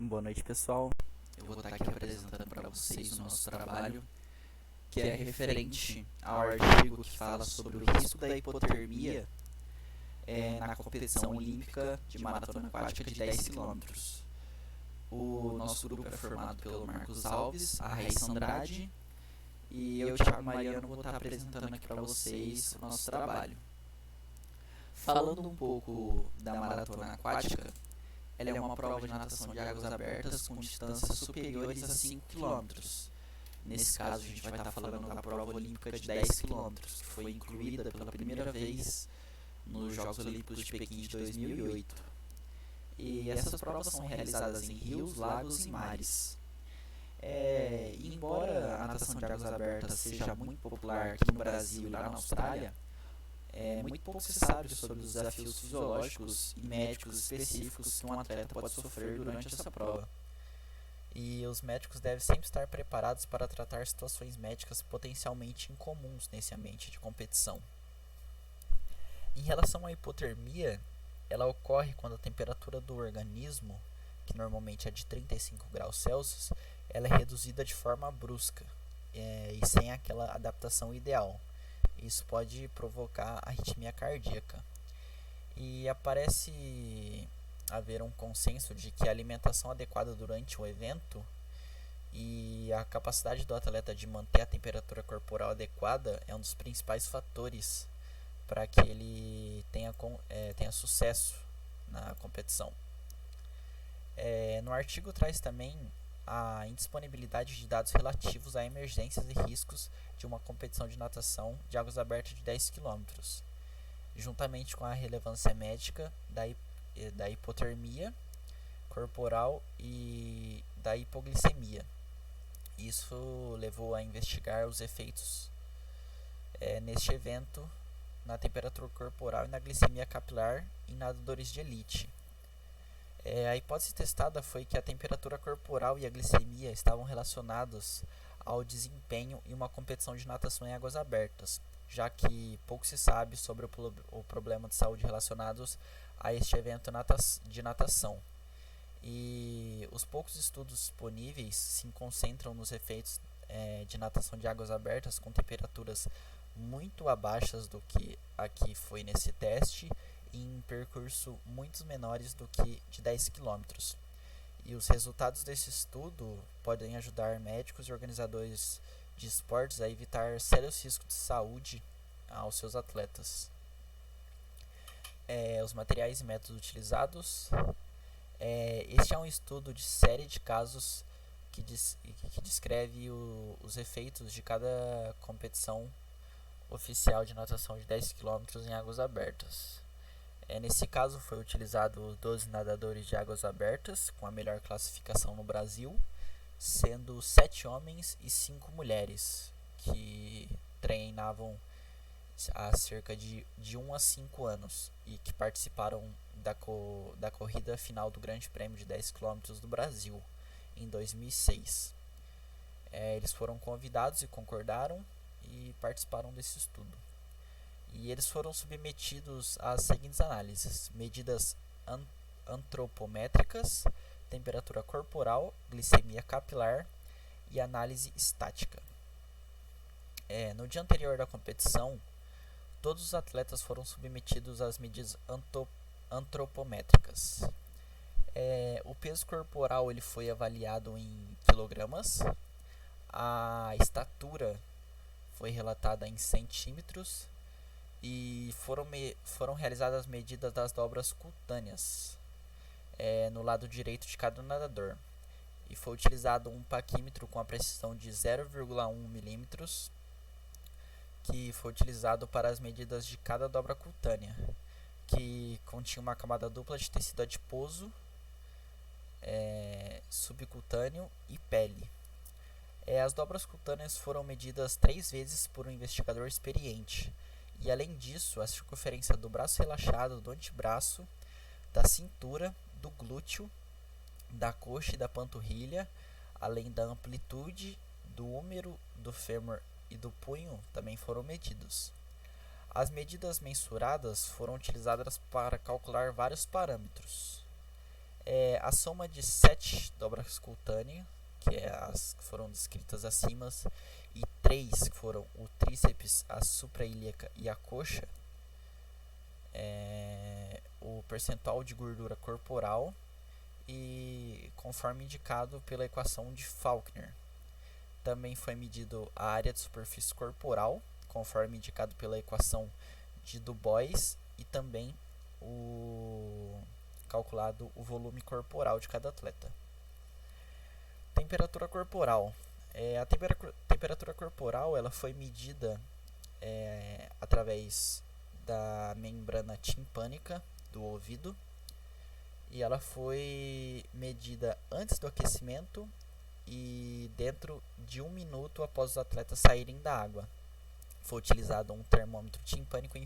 Boa noite, pessoal. Eu vou estar aqui apresentando para vocês o nosso trabalho, que é referente ao artigo que fala sobre o risco da hipotermia na competição olímpica de maratona aquática de 10 quilômetros. O nosso grupo é formado pelo Marcos Alves, a Raíssa Andrade e eu, Thiago Mariano, vou estar apresentando aqui para vocês o nosso trabalho. Falando um pouco da maratona aquática, ela é uma prova de natação de águas abertas com distâncias superiores a 5 quilômetros. Nesse caso, a gente vai estar falando da prova olímpica de 10 quilômetros, que foi incluída pela primeira vez nos Jogos Olímpicos de Pequim de 2008. E essas provas são realizadas em rios, lagos e mares. Embora a natação de águas abertas seja muito popular aqui no Brasil e lá na Austrália, muito pouco se sabe sobre os desafios fisiológicos e médicos específicos que um atleta pode sofrer durante essa prova. E os médicos devem sempre estar preparados para tratar situações médicas potencialmente incomuns nesse ambiente de competição. Em relação à hipotermia, ela ocorre quando a temperatura do organismo, que normalmente é de 35 graus Celsius, ela é reduzida de forma brusca e sem aquela adaptação ideal. Isso pode provocar arritmia cardíaca. E parece haver um consenso de que a alimentação adequada durante o evento e a capacidade do atleta de manter a temperatura corporal adequada é um dos principais fatores para que ele tenha sucesso na competição. No artigo traz também a indisponibilidade de dados relativos a emergências e riscos de uma competição de natação de águas abertas de 10 km, juntamente com a relevância médica da hipotermia corporal e da hipoglicemia. Isso levou a investigar os efeitos neste evento na temperatura corporal e na glicemia capilar em nadadores de elite. A hipótese testada foi que a temperatura corporal e a glicemia estavam relacionados ao desempenho em uma competição de natação em águas abertas, já que pouco se sabe sobre o problema de saúde relacionados a este evento de natação. E os poucos estudos disponíveis se concentram nos efeitos de natação de águas abertas com temperaturas muito abaixo do que aqui foi nesse teste, em percurso muito menores do que de 10 km. E os resultados desse estudo podem ajudar médicos e organizadores de esportes a evitar sérios riscos de saúde aos seus atletas. Os materiais e métodos utilizados. Este é um estudo de série de casos que descreve os efeitos de cada competição oficial de natação de 10 km em águas abertas. Nesse caso foi utilizado 12 nadadores de águas abertas com a melhor classificação no Brasil, sendo 7 homens e 5 mulheres que treinavam há cerca de 1 a 5 anos e que participaram da corrida final do Grande Prêmio de 10 km do Brasil em 2006. Eles foram convidados e concordaram e participaram desse estudo. E eles foram submetidos às seguintes análises: medidas antropométricas, temperatura corporal, glicemia capilar e análise estática. No dia anterior da competição, todos os atletas foram submetidos às medidas antropométricas. O peso corporal ele foi avaliado em quilogramas, a estatura foi relatada em centímetros e foram realizadas medidas das dobras cutâneas no lado direito de cada nadador. E foi utilizado um paquímetro com a precisão de 0,1 milímetros, que foi utilizado para as medidas de cada dobra cutânea, que continha uma camada dupla de tecido adiposo, subcutâneo e pele. As dobras cutâneas foram medidas 3 vezes por um investigador experiente. E além disso, a circunferência do braço relaxado, do antebraço, da cintura, do glúteo, da coxa e da panturrilha, além da amplitude do húmero, do fêmur e do punho também foram medidos. As medidas mensuradas foram utilizadas para calcular vários parâmetros. A soma de 7 dobras cutâneas, que é as que foram descritas acima, e 3 que foram o tríceps, a suprailíaca e a coxa, o percentual de gordura corporal, e conforme indicado pela equação de Faulkner. Também foi medido a área de superfície corporal, conforme indicado pela equação de Du Bois, e também calculado o volume corporal de cada atleta. Temperatura corporal. A temperatura corporal ela foi medida através da membrana timpânica do ouvido, e ela foi medida antes do aquecimento e dentro de 1 minuto após os atletas saírem da água. Foi utilizado um termômetro timpânico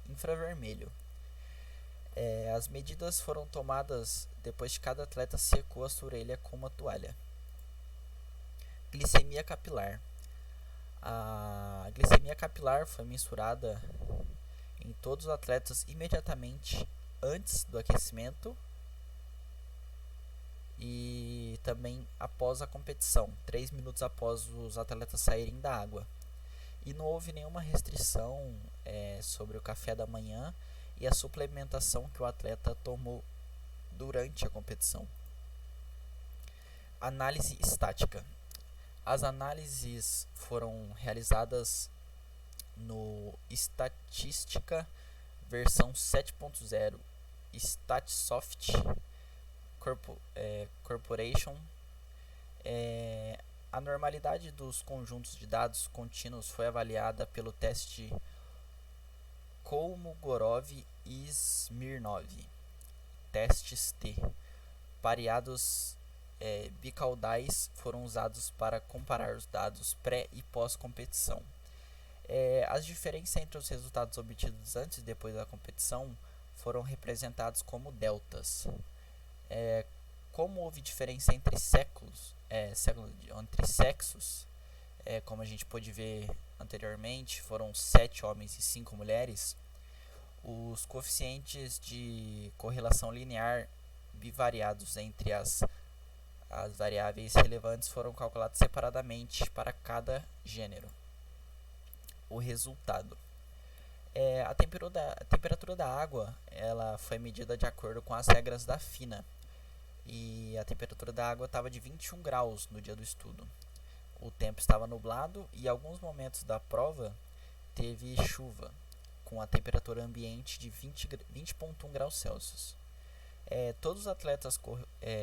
infravermelho. As medidas foram tomadas depois que cada atleta secou a sua orelha com uma toalha. Glicemia capilar. A glicemia capilar foi mensurada em todos os atletas imediatamente antes do aquecimento e também após a competição, 3 minutos após os atletas saírem da água. E não houve nenhuma restrição sobre o café da manhã e a suplementação que o atleta tomou durante a competição. Análise estática. As análises foram realizadas no Estatística versão 7.0 Statsoft Corporation. A normalidade dos conjuntos de dados contínuos foi avaliada pelo teste Kolmogorov e Smirnov, testes T. Pareados bicaudais foram usados para comparar os dados pré e pós-competição. As diferenças entre os resultados obtidos antes e depois da competição foram representados como deltas. Como houve diferença entre entre sexos, como a gente pôde ver anteriormente, foram 7 homens e 5 mulheres, os coeficientes de correlação linear bivariados entre as variáveis relevantes foram calculados separadamente para cada gênero. O resultado. A temperatura da água ela foi medida de acordo com as regras da FINA, e a temperatura da água estava de 21 graus no dia do estudo. O tempo estava nublado e em alguns momentos da prova teve chuva, com a temperatura ambiente de 20,1 graus Celsius. Todos os atletas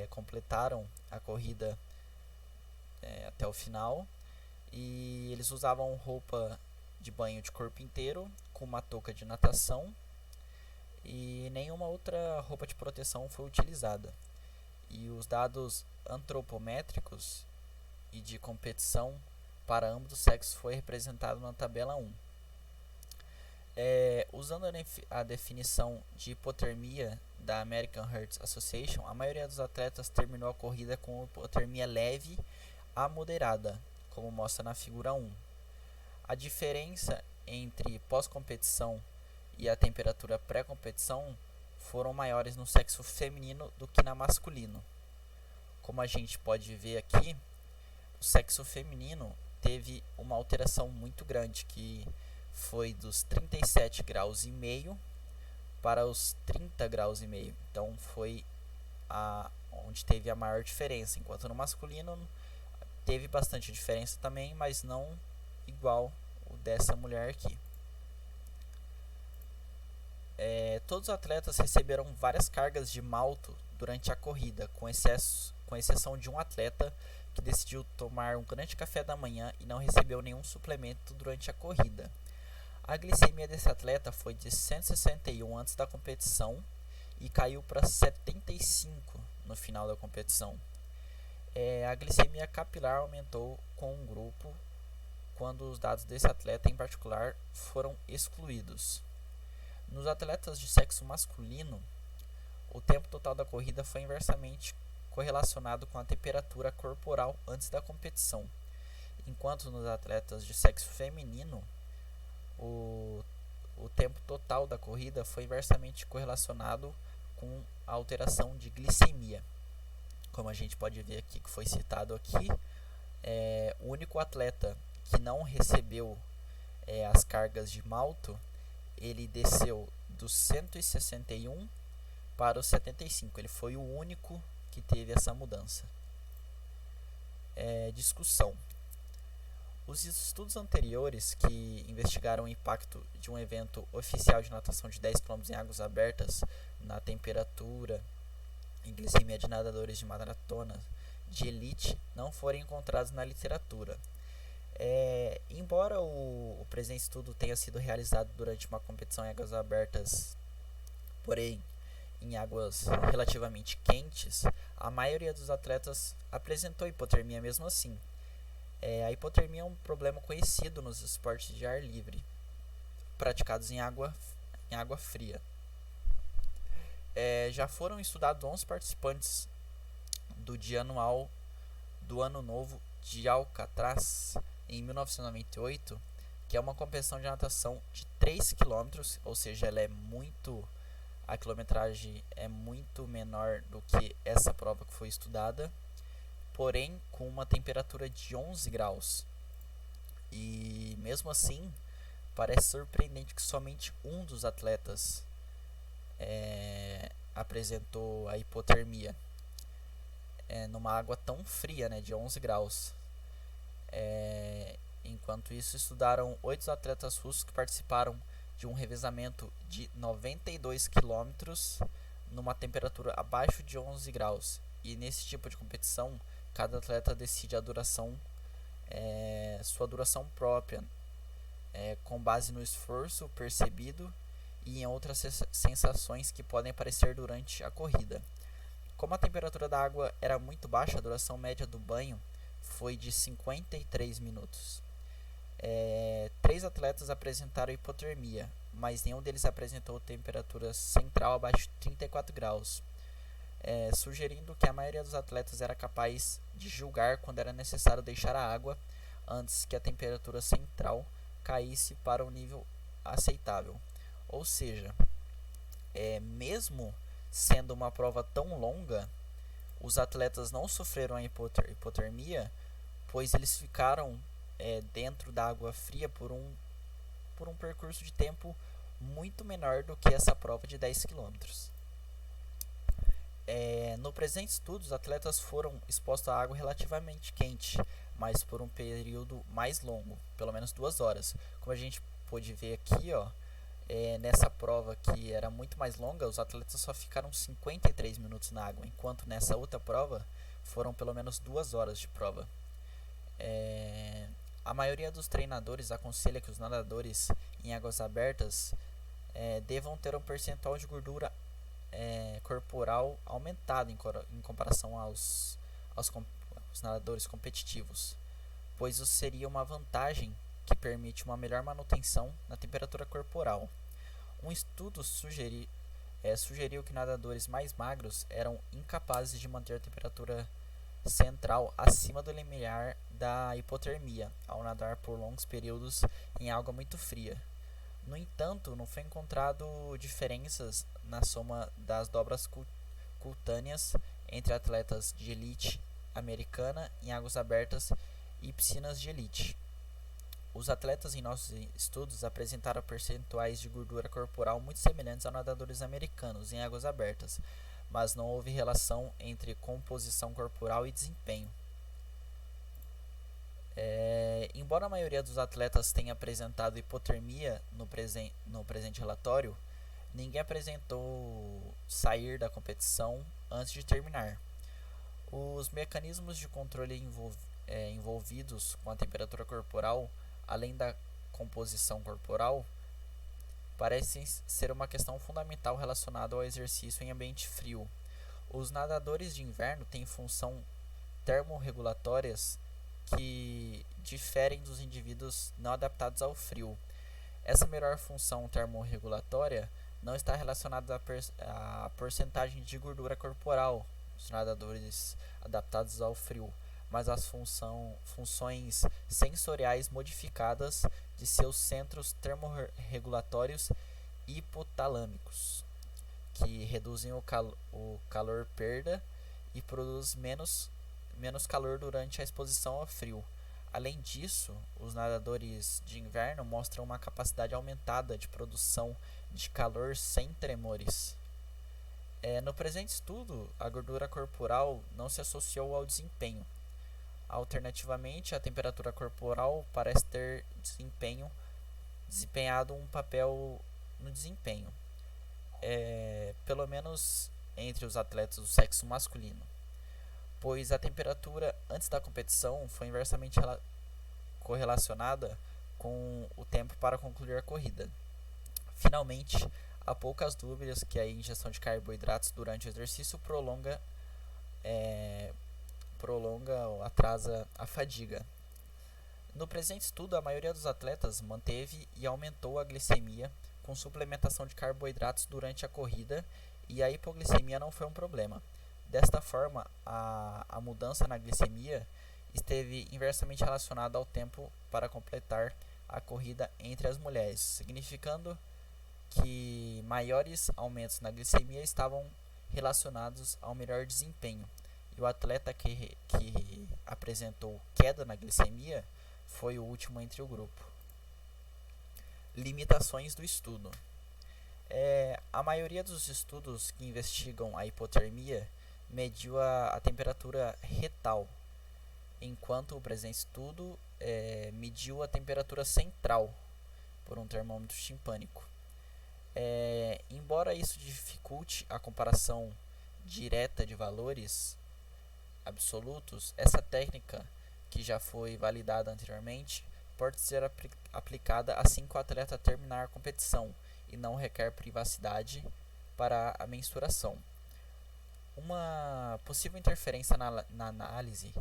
completaram a corrida até o final, e eles usavam roupa de banho de corpo inteiro com uma touca de natação, e nenhuma outra roupa de proteção foi utilizada. E os dados antropométricos e de competição para ambos os sexos foi representado na tabela 1. Usando a definição de hipotermia da American Heart Association, a maioria dos atletas terminou a corrida com hipotermia leve a moderada, como mostra na figura 1. A diferença entre pós-competição e a temperatura pré-competição foram maiores no sexo feminino do que na masculino. Como a gente pode ver aqui, o sexo feminino teve uma alteração muito grande, que foi dos 37 graus e meio para os 30 graus e meio. Então foi onde teve a maior diferença, enquanto no masculino teve bastante diferença também, mas não igual o dessa mulher aqui. Todos os atletas receberam várias cargas de malto durante a corrida, com exceção de um atleta que decidiu tomar um grande café da manhã e não recebeu nenhum suplemento durante a corrida. A glicemia desse atleta foi de 161 antes da competição e caiu para 75 no final da competição. A glicemia capilar aumentou com um grupo quando os dados desse atleta em particular foram excluídos. Nos atletas de sexo masculino, o tempo total da corrida foi inversamente correlacionado com a temperatura corporal antes da competição, enquanto nos atletas de sexo feminino, o tempo total da corrida foi inversamente correlacionado com a alteração de glicemia. como a gente pode ver aqui, que foi citado aqui, o único atleta que não recebeu as cargas de malto, ele desceu dos 161 para os 75. Ele foi o único que teve essa mudança. Discussão. Os estudos anteriores que investigaram o impacto de um evento oficial de natação de 10 km em águas abertas na temperatura e glicemia de nadadores de maratona de elite não foram encontrados na literatura. Embora o presente estudo tenha sido realizado durante uma competição em águas abertas, porém em águas relativamente quentes, a maioria dos atletas apresentou hipotermia mesmo assim. A hipotermia é um problema conhecido nos esportes de ar livre, praticados em água fria. Já foram estudados 11 participantes do Dia Anual do Ano Novo de Alcatraz, em 1998, que é uma competição de natação de 3 km, ou seja, a quilometragem é muito menor do que essa prova que foi estudada, porém com uma temperatura de 11 graus. E mesmo assim, parece surpreendente que somente um dos atletas apresentou a hipotermia numa água tão fria, de 11 graus. Enquanto isso, estudaram 8 atletas russos que participaram de um revezamento de 92 km numa temperatura abaixo de 11 graus. E nesse tipo de competição, cada atleta decide a duração, sua duração própria, com base no esforço percebido e em outras sensações que podem aparecer durante a corrida. Como a temperatura da água era muito baixa, a duração média do banho foi de 53 minutos. 3 atletas apresentaram hipotermia, mas nenhum deles apresentou temperatura central abaixo de 34 graus, sugerindo que a maioria dos atletas era capaz de julgar quando era necessário deixar a água antes que a temperatura central caísse para um nível aceitável. Ou seja, mesmo sendo uma prova tão longa, os atletas não sofreram a hipotermia, pois eles ficaram dentro da água fria por um percurso de tempo muito menor do que essa prova de 10 km. No presente estudo, os atletas foram expostos à água relativamente quente, mas por um período mais longo, pelo menos 2 horas. Como a gente pôde ver aqui, nessa prova que era muito mais longa, os atletas só ficaram 53 minutos na água, enquanto nessa outra prova foram pelo menos 2 horas de prova. A maioria dos treinadores aconselha que os nadadores em águas abertas devam ter um percentual de gordura corporal aumentado em comparação aos nadadores competitivos, pois isso seria uma vantagem que permite uma melhor manutenção na temperatura corporal. Um estudo sugeriu que nadadores mais magros eram incapazes de manter a temperatura central acima do limiar da hipotermia ao nadar por longos períodos em água muito fria. No entanto, não foi encontrado diferenças na soma das dobras cutâneas entre atletas de elite americana em águas abertas e piscinas de elite. Os atletas em nossos estudos apresentaram percentuais de gordura corporal muito semelhantes a nadadores americanos em águas abertas, mas não houve relação entre composição corporal e desempenho. Embora a maioria dos atletas tenha apresentado hipotermia no presente relatório, ninguém apresentou sair da competição antes de terminar. Os mecanismos de controle envolvidos com a temperatura corporal, além da composição corporal, parecem ser uma questão fundamental relacionada ao exercício em ambiente frio. Os nadadores de inverno têm função termorregulatórias que diferem dos indivíduos não adaptados ao frio. Essa melhor função termorregulatória não está relacionada à porcentagem de gordura corporal dos nadadores adaptados ao frio, mas às funções sensoriais modificadas de seus centros termorregulatórios hipotalâmicos, que reduzem o calor perda e produz menos calor durante a exposição ao frio. Além disso, os nadadores de inverno mostram uma capacidade aumentada de produção de calor sem tremores. No presente estudo, a gordura corporal não se associou ao desempenho. Alternativamente, a temperatura corporal parece ter desempenhado um papel no desempenho, pelo menos entre os atletas do sexo masculino, pois a temperatura antes da competição foi inversamente correlacionada com o tempo para concluir a corrida. Finalmente, há poucas dúvidas que a ingestão de carboidratos durante o exercício prolonga ou atrasa a fadiga. No presente estudo, a maioria dos atletas manteve e aumentou a glicemia com suplementação de carboidratos durante a corrida e a hipoglicemia não foi um problema. Desta forma, a mudança na glicemia esteve inversamente relacionada ao tempo para completar a corrida entre as mulheres, significando que maiores aumentos na glicemia estavam relacionados ao melhor desempenho, e o atleta que apresentou queda na glicemia foi o último entre o grupo. Limitações do estudo. A maioria dos estudos que investigam a hipotermia mediu a temperatura retal, enquanto o presente estudo mediu a temperatura central por um termômetro timpânico. Embora isso dificulte a comparação direta de valores absolutos, essa técnica, que já foi validada anteriormente, pode ser aplicada assim que o atleta terminar a competição e não requer privacidade para a mensuração. Uma possível interferência na análise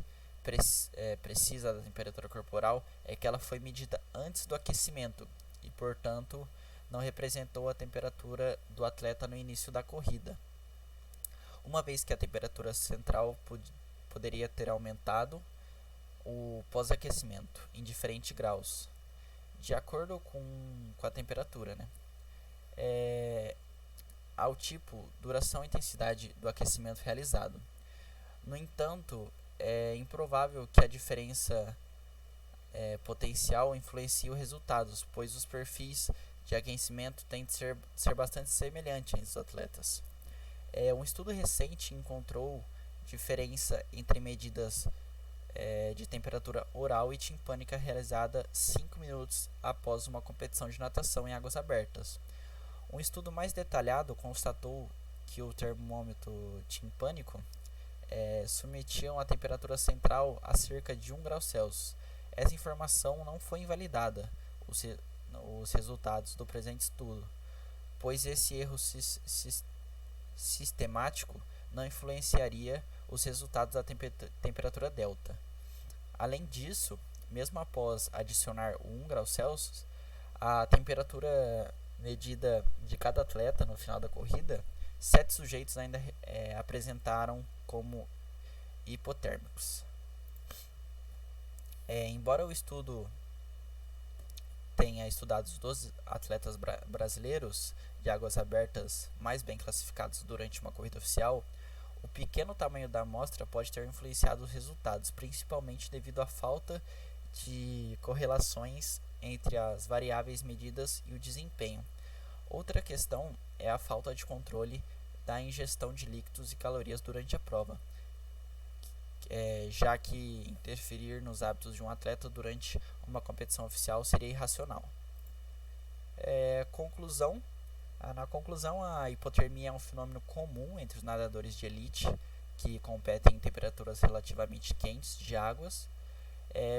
precisa da temperatura corporal é que ela foi medida antes do aquecimento e, portanto, não representou a temperatura do atleta no início da corrida, uma vez que a temperatura central poderia ter aumentado o pós-aquecimento em diferentes graus, de acordo com a temperatura, ao tipo, duração e intensidade do aquecimento realizado. No entanto, é improvável que a diferença potencial influencie os resultados, pois os perfis de aquecimento têm de ser bastante semelhantes entre os atletas. Um estudo recente encontrou diferença entre medidas de temperatura oral e timpânica realizada 5 minutos após uma competição de natação em águas abertas. Um estudo mais detalhado constatou que o termômetro timpânico submetia a temperatura central a cerca de 1 grau Celsius. Essa informação não foi invalidada os resultados do presente estudo, pois esse erro sistemático não influenciaria os resultados da temperatura delta. Além disso, mesmo após adicionar o 1 grau Celsius, a temperatura medida de cada atleta no final da corrida, 7 sujeitos ainda apresentaram como hipotérmicos. Embora o estudo tenha estudado os 12 atletas brasileiros de águas abertas mais bem classificados durante uma corrida oficial, o pequeno tamanho da amostra pode ter influenciado os resultados, principalmente devido à falta de correlações entre as variáveis medidas e o desempenho. Outra questão é a falta de controle da ingestão de líquidos e calorias durante a prova, já que interferir nos hábitos de um atleta durante uma competição oficial seria irracional. Na conclusão, a hipotermia é um fenômeno comum entre os nadadores de elite que competem em temperaturas relativamente quentes de águas.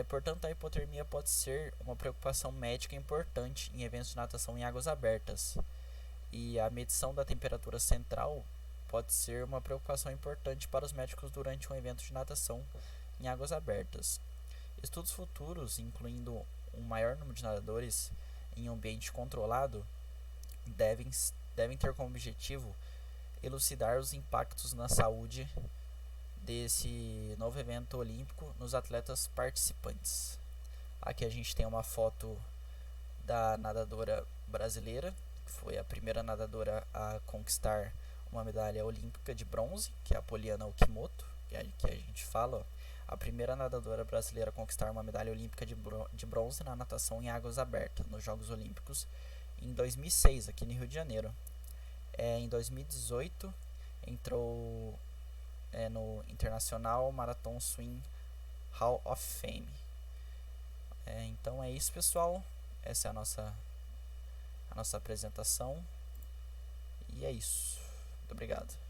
Portanto, a hipotermia pode ser uma preocupação médica importante em eventos de natação em águas abertas, e a medição da temperatura central pode ser uma preocupação importante para os médicos durante um evento de natação em águas abertas. Estudos futuros, incluindo um maior número de nadadores em um ambiente controlado, devem ter como objetivo elucidar os impactos na saúde desse novo evento olímpico nos atletas participantes. Aqui a gente tem uma foto da nadadora brasileira, que foi a primeira nadadora a conquistar uma medalha olímpica de bronze, que é a Poliana Okimoto, que a gente fala, ó, a primeira nadadora brasileira a conquistar uma medalha olímpica de bronze na natação em águas abertas, nos Jogos Olímpicos, em 2006, aqui no Rio de Janeiro. Em 2018, entrou no International Marathon Swim Hall of Fame. Então é isso, pessoal. Essa é a nossa apresentação. E é isso. Muito obrigado.